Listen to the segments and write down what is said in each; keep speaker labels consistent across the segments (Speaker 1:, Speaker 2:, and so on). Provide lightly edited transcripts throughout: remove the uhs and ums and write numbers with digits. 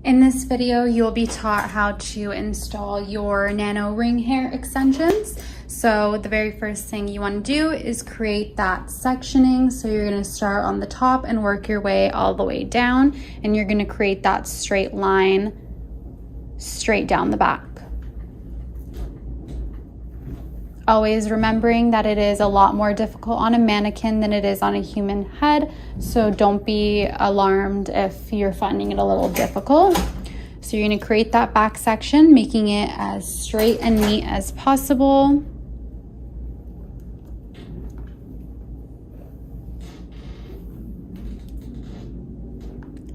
Speaker 1: In this video, you'll be taught how to install your Nano Ring hair extensions. So the very first thing you want to do is create that sectioning. So you're going to start on the top and work your way all the way down, and you're going to create that straight line straight down the back. Always remembering that it is a lot more difficult on a mannequin than it is on a human head, so don't be alarmed if you're finding it a little difficult. So you're going to create that back section, making it as straight and neat as possible.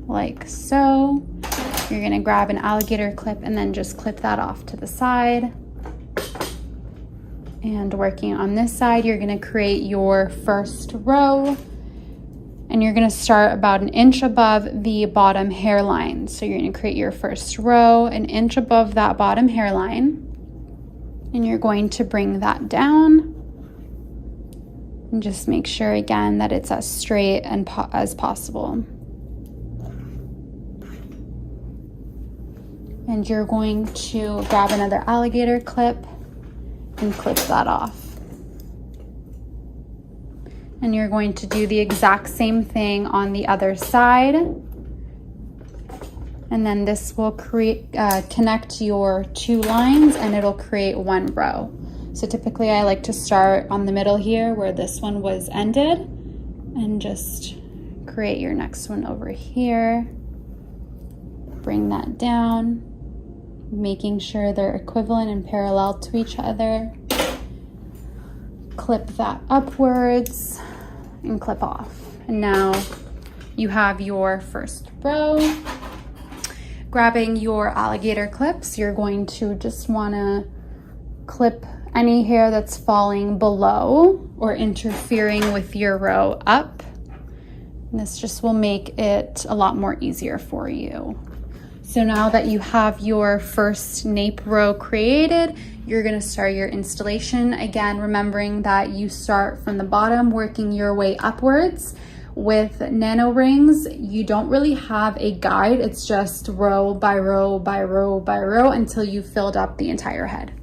Speaker 1: Like so. You're going to grab an alligator clip and then just clip that off to the side. And working on this side, you're going to create your first row, and you're going to start about an inch above the bottom hairline. So you're going to create your first row an inch above that bottom hairline, and you're going to bring that down and just make sure again that it's as straight and as possible. And you're going to grab another alligator clip and clip that off. And you're going to do the exact same thing on the other side. And then this will connect your two lines, and it'll create one row. So typically I like to start on the middle here where this one was ended, and just create your next one over here. Bring that down, making sure they're equivalent and parallel to each other. Clip that upwards and clip off. And now you have your first row. Grabbing your alligator clips, you're going to just want to clip any hair that's falling below or interfering with your row up. And this just will make it a lot more easier for you. So now that you have your first nape row created, you're going to start your installation. Again, remembering that you start from the bottom, working your way upwards. With Nano Rings, you don't really have a guide. It's just row by row by row by row until you've filled up the entire head.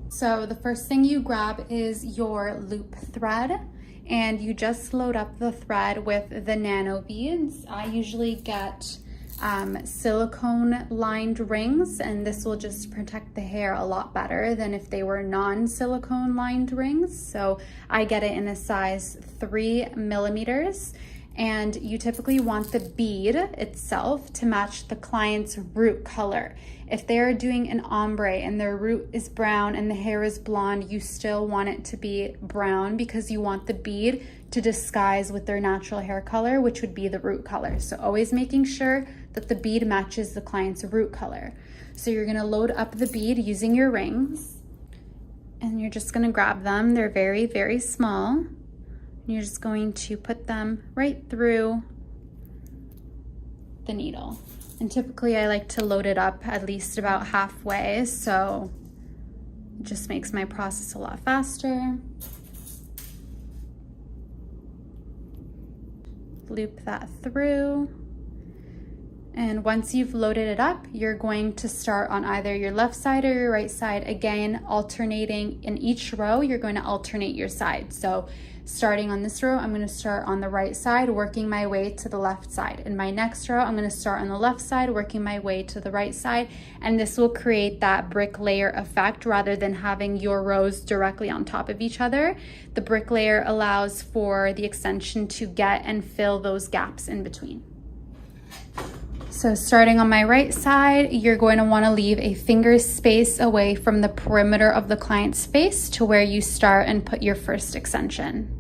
Speaker 1: So the first thing you grab is your loop thread, and you just load up the thread with the nano beads. I usually get silicone lined rings, and this will just protect the hair a lot better than if they were non-silicone lined rings. So I get it in a size 3 millimeters, and you typically want the bead itself to match the client's root color. If they're doing an ombre and their root is brown and the hair is blonde, you still want it to be brown because you want the bead to disguise with their natural hair color, which would be the root color. So always making sure that the bead matches the client's root color. So you're gonna load up the bead using your rings, and you're just gonna grab them. They're very, very small. And you're just going to put them right through the needle. And typically I like to load it up at least about halfway, so it just makes my process a lot faster. Loop that through. And once you've loaded it up, you're going to start on either your left side or your right side. Again, alternating in each row, you're going to alternate your side. So starting on this row, I'm going to start on the right side, working my way to the left side. In my next row, I'm going to start on the left side, working my way to the right side. And this will create that brick layer effect rather than having your rows directly on top of each other. The brick layer allows for the extension to get and fill those gaps in between. So starting on my right side, you're going to want to leave a finger space away from the perimeter of the client's face to where you start and put your first extension.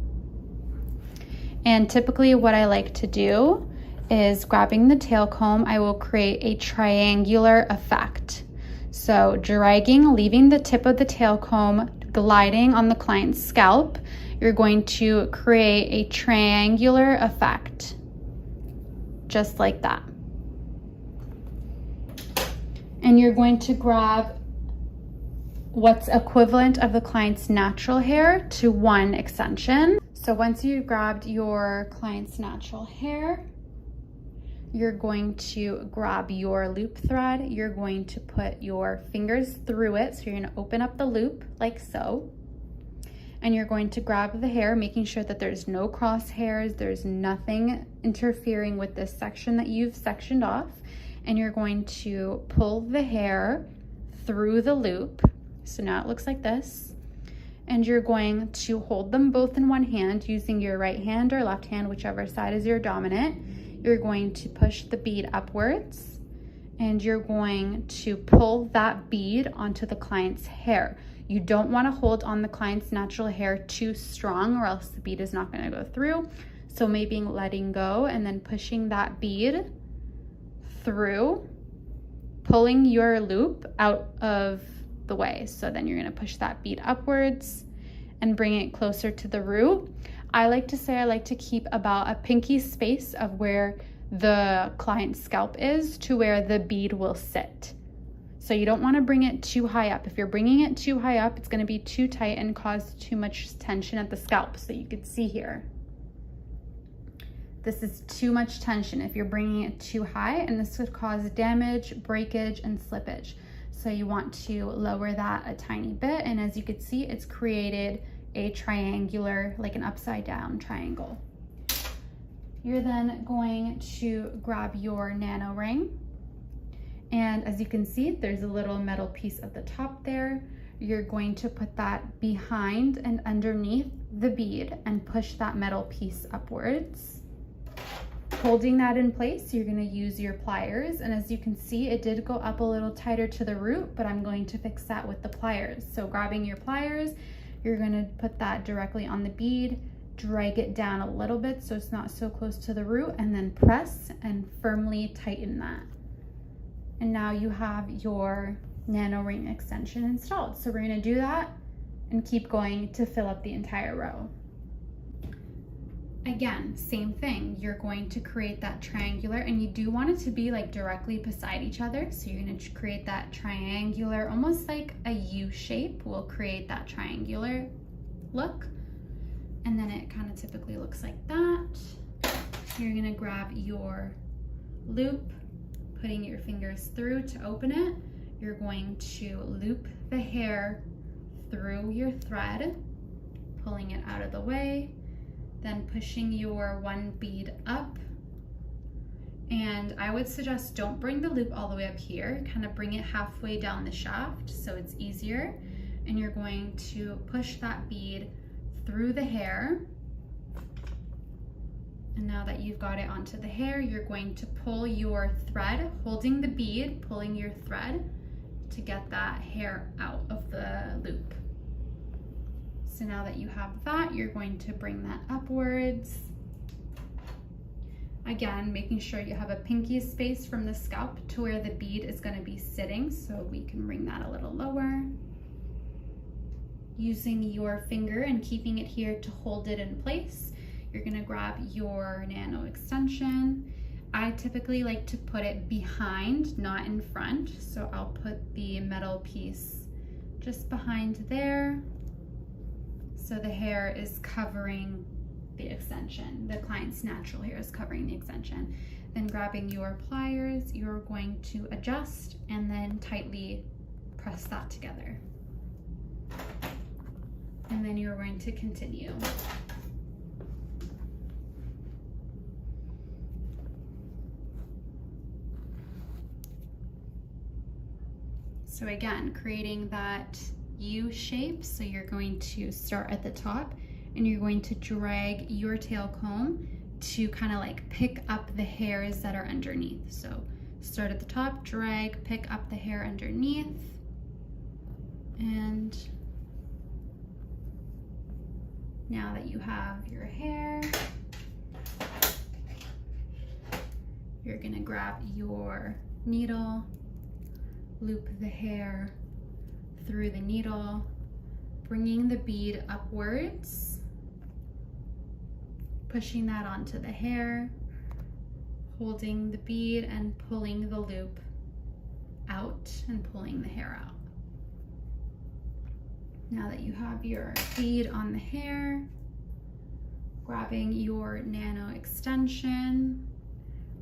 Speaker 1: And typically what I like to do is, grabbing the tail comb, I will create a triangular effect. So dragging, leaving the tip of the tail comb gliding on the client's scalp, you're going to create a triangular effect, just like that. And you're going to grab what's equivalent of the client's natural hair to one extension. So once you've grabbed your client's natural hair, you're going to grab your loop thread. You're going to put your fingers through it. So you're going to open up the loop like so. And you're going to grab the hair, making sure that there's no crosshairs, there's nothing interfering with this section that you've sectioned off. And you're going to pull the hair through the loop. So now it looks like this. And you're going to hold them both in one hand using your right hand or left hand, whichever side is your dominant. You're going to push the bead upwards and you're going to pull that bead onto the client's hair. You don't want to hold on the client's natural hair too strong or else the bead is not going to go through. So maybe letting go and then pushing that bead through, pulling your loop out of the way. So then you're going to push that bead upwards and bring it closer to the root. I like to say I like to keep about a pinky space of where the client's scalp is to where the bead will sit. So you don't want to bring it too high up. If you're bringing it too high up, it's going to be too tight and cause too much tension at the scalp. So you could see here, this is too much tension if you're bringing it too high, and this could cause damage, breakage, and slippage. So you want to lower that a tiny bit. And as you can see, it's created a triangular, like an upside down triangle. You're then going to grab your nano ring. And as you can see, there's a little metal piece at the top there. You're going to put that behind and underneath the bead and push that metal piece upwards. Holding that in place, you're going to use your pliers. And as you can see, it did go up a little tighter to the root, but I'm going to fix that with the pliers. So grabbing your pliers, you're going to put that directly on the bead, drag it down a little bit so it's not so close to the root, and then press and firmly tighten that. And now you have your nano ring extension installed. So we're going to do that and keep going to fill up the entire row. Again, same thing. You're going to create that triangular, and you do want it to be like directly beside each other. So you're going to create that triangular, almost like a U shape will create that triangular look. And then it kind of typically looks like that. You're going to grab your loop, putting your fingers through to open it. You're going to loop the hair through your thread, pulling it out of the way, then pushing your one bead up. And I would suggest don't bring the loop all the way up here, kind of bring it halfway down the shaft so it's easier. And you're going to push that bead through the hair. And now that you've got it onto the hair, you're going to pull your thread, holding the bead, pulling your thread to get that hair out of the loop. So now that you have that, you're going to bring that upwards. Again, making sure you have a pinky space from the scalp to where the bead is going to be sitting, so we can bring that a little lower. Using your finger and keeping it here to hold it in place, you're going to grab your nano extension. I typically like to put it behind, not in front, so I'll put the metal piece just behind there, so the hair is covering the extension. The client's natural hair is covering the extension. Then grabbing your pliers, you're going to adjust and then tightly press that together. And then you're going to continue. So again, creating that U shape. So you're going to start at the top and you're going to drag your tail comb to kind of like pick up the hairs that are underneath. So start at the top, drag, pick up the hair underneath, and now that you have your hair, you're gonna grab your needle, loop the hair through the needle, bringing the bead upwards, pushing that onto the hair, holding the bead and pulling the loop out and pulling the hair out. Now that you have your bead on the hair, grabbing your nano extension,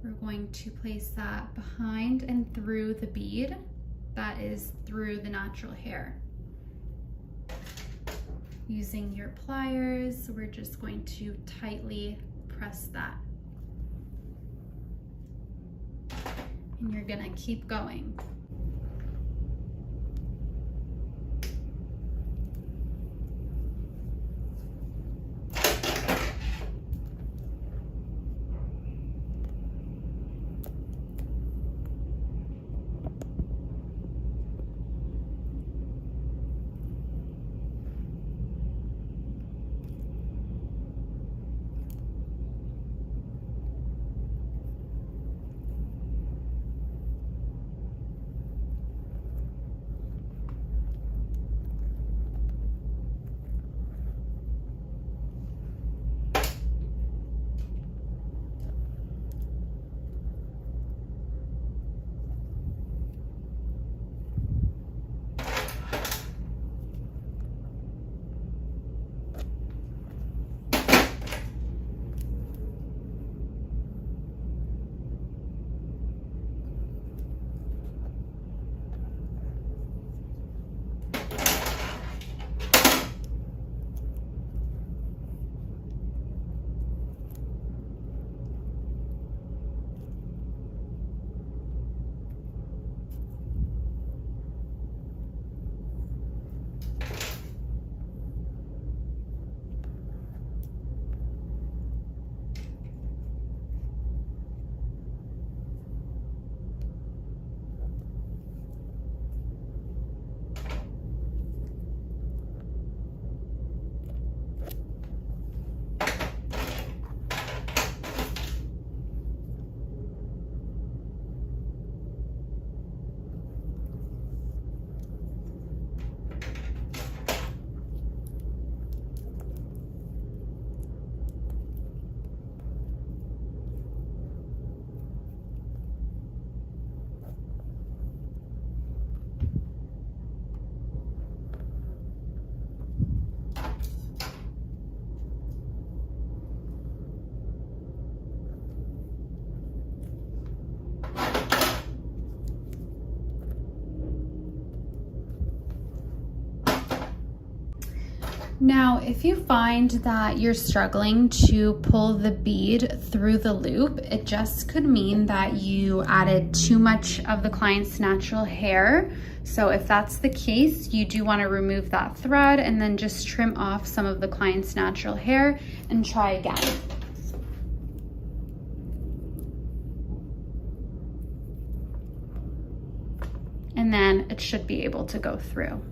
Speaker 1: We're going to place that behind and through the bead that is through the natural hair. Using your pliers, we're just going to tightly press that. And you're gonna keep going. Now, if you find that you're struggling to pull the bead through the loop, it just could mean that you added too much of the client's natural hair. So if that's the case, you do want to remove that thread and then just trim off some of the client's natural hair and try again. And then it should be able to go through.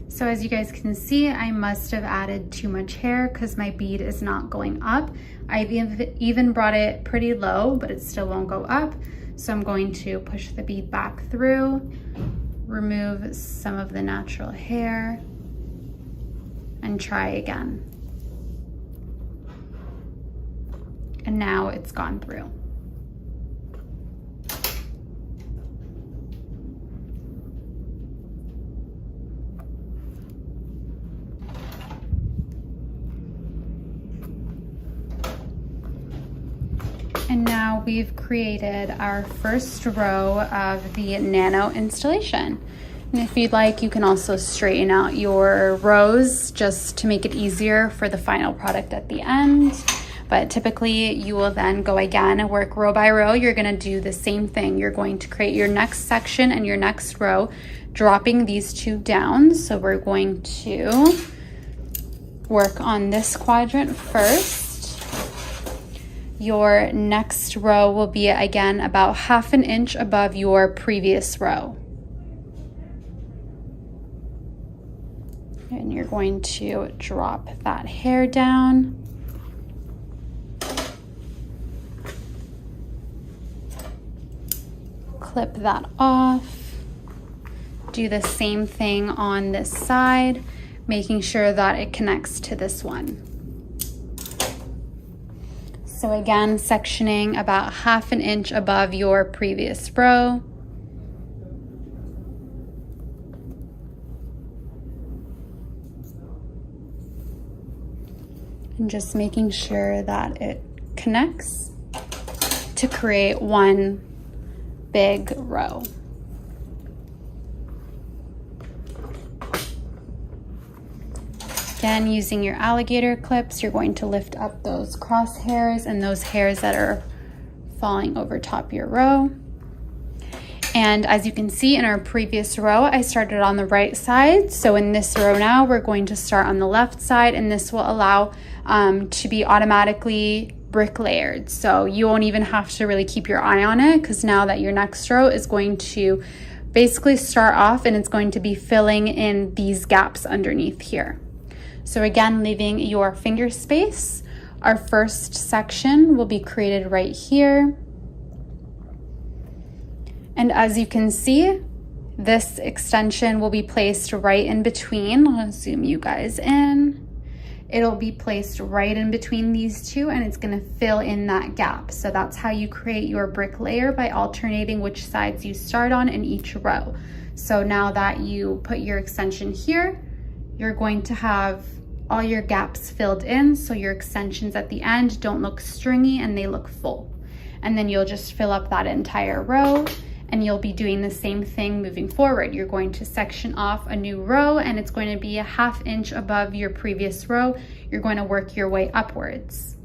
Speaker 1: So as you guys can see, I must have added too much hair because my bead is not going up. I've even brought it pretty low, but it still won't go up. So I'm going to push the bead back through, remove some of the natural hair, and try again. And now it's gone through. And now we've created our first row of the Nano installation. And if you'd like, you can also straighten out your rows just to make it easier for the final product at the end. but typically you will then go again and work row by row. You're going to do the same thing. You're going to create your next section and your next row, dropping these two down. So we're going to work on this quadrant first. Your next row will be again about 1/2 inch above your previous row. And you're going to drop that hair down. Clip that off. Do the same thing on this side, making sure that it connects to this one. So again, sectioning about 1/2 inch above your previous row. And just making sure that it connects to create one big row. Again, using your alligator clips, you're going to lift up those crosshairs and those hairs that are falling over top your row. And as you can see in our previous row, I started on the right side. So in this row now, we're going to start on the left side, and this will allow to be automatically brick layered. So you won't even have to really keep your eye on it, because now that your next row is going to basically start off and it's going to be filling in these gaps underneath here. So again, leaving your finger space, our first section will be created right here. And as you can see, this extension will be placed right in between. I'll zoom you guys in. It'll be placed right in between these two, and it's gonna fill in that gap. So that's how you create your brick layer, by alternating which sides you start on in each row. So now that you put your extension here, you're going to have all your gaps filled in, so your extensions at the end don't look stringy and they look full. And then you'll just fill up that entire row. And you'll be doing the same thing moving forward. You're going to section off a new row, and it's going to be 1/2 inch above your previous row. You're going to work your way upwards.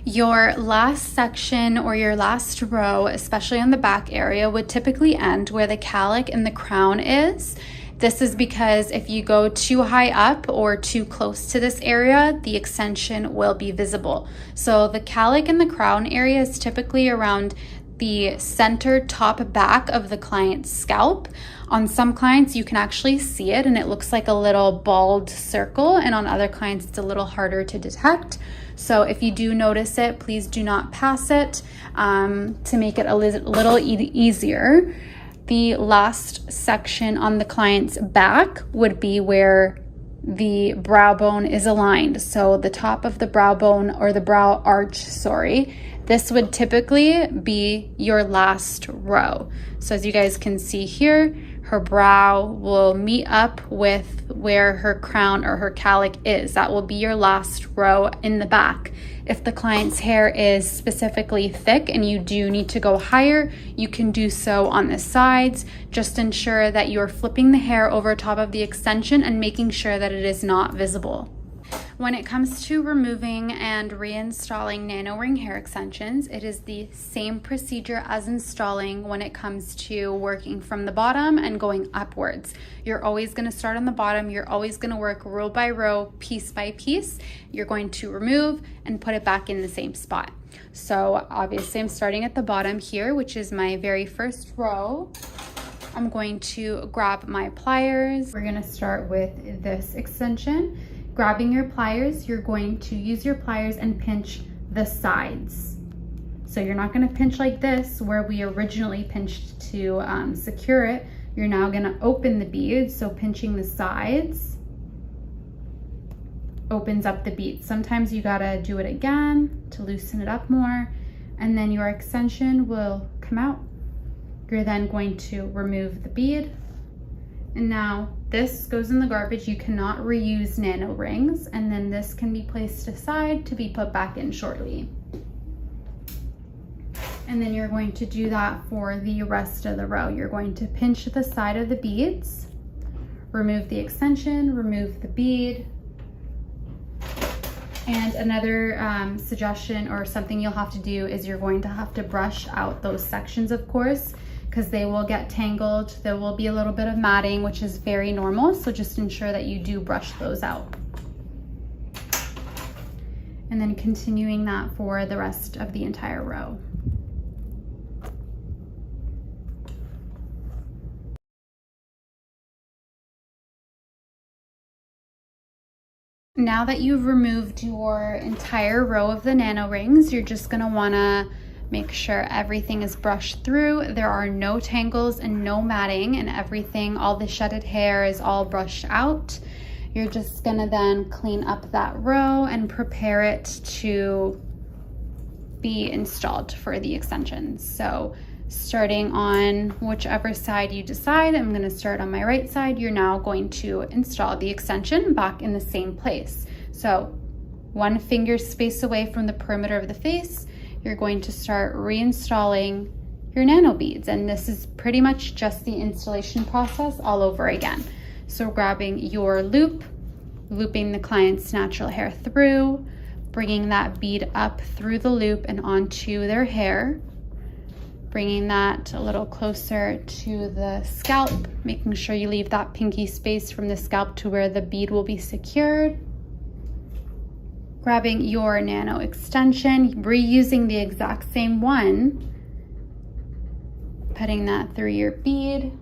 Speaker 1: Your last section or your last row, especially on the back area, would typically end where the calic and the crown is. This is because if you go too high up or too close to this area, the extension will be visible. So the calic and the crown area is typically around the center top back of the client's scalp. On some clients, you can actually see it and it looks like a little bald circle, and on other clients, it's a little harder to detect. So if you do notice it, please do not pass it to make it a little easier. The last section on the client's back would be where the brow bone is aligned. So the top of the brow bone, or the brow arch, sorry, this would typically be your last row. So as you guys can see here, her brow will meet up with where her crown or her calic is. That will be your last row in the back. If the client's hair is specifically thick and you do need to go higher, you can do so on the sides. Just ensure that you're flipping the hair over top of the extension and making sure that it is not visible. When it comes to removing and reinstalling Nano Ring hair extensions, it is the same procedure as installing when it comes to working from the bottom and going upwards. You're always going to start on the bottom. You're always going to work row by row, piece by piece. You're going to remove and put it back in the same spot. So obviously I'm starting at the bottom here, which is my very first row. I'm going to grab my pliers. We're going to start with this extension. Grabbing your pliers, you're going to use your pliers and pinch the sides. So you're not going to pinch like this where we originally pinched to secure it. You're now going to open the bead, so pinching the sides opens up the bead. Sometimes you gotta do it again to loosen it up more, and then your extension will come out. You're then going to remove the bead. And now this goes in the garbage. You cannot reuse Nano Rings, and then this can be placed aside to be put back in shortly. And then you're going to do that for the rest of the row. You're going to pinch the side of the beads, remove the extension, remove the bead, And another suggestion or something you'll have to do is you're going to have to brush out those sections, of course, because they will get tangled. There will be a little bit of matting, which is very normal. So just ensure that you do brush those out. And then continuing that for the rest of the entire row. Now that you've removed your entire row of the nano rings, you're just gonna wanna make sure everything is brushed through. There are no tangles and no matting, and everything, all the shedded hair is all brushed out. You're just gonna then clean up that row and prepare it to be installed for the extensions. So starting on whichever side you decide, I'm gonna start on my right side, you're now going to install the extension back in the same place. So 1 finger space away from the perimeter of the face, you're going to start reinstalling your nano beads. And this is pretty much just the installation process all over again. So grabbing your loop, looping the client's natural hair through, bringing that bead up through the loop and onto their hair, bringing that a little closer to the scalp, making sure you leave that pinky space from the scalp to where the bead will be secured. Grabbing your nano extension, reusing the exact same one, putting that through your bead,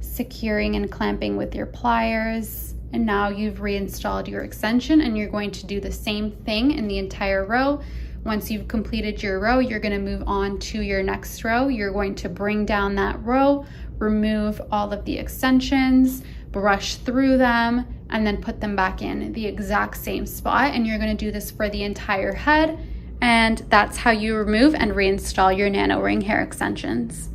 Speaker 1: securing and clamping with your pliers. And now you've reinstalled your extension, and you're going to do the same thing in the entire row. Once you've completed your row, you're going to move on to your next row. You're going to bring down that row, remove all of the extensions, brush through them, and then put them back in the exact same spot. And you're going to do this for the entire head. And that's how you remove and reinstall your nano ring hair extensions.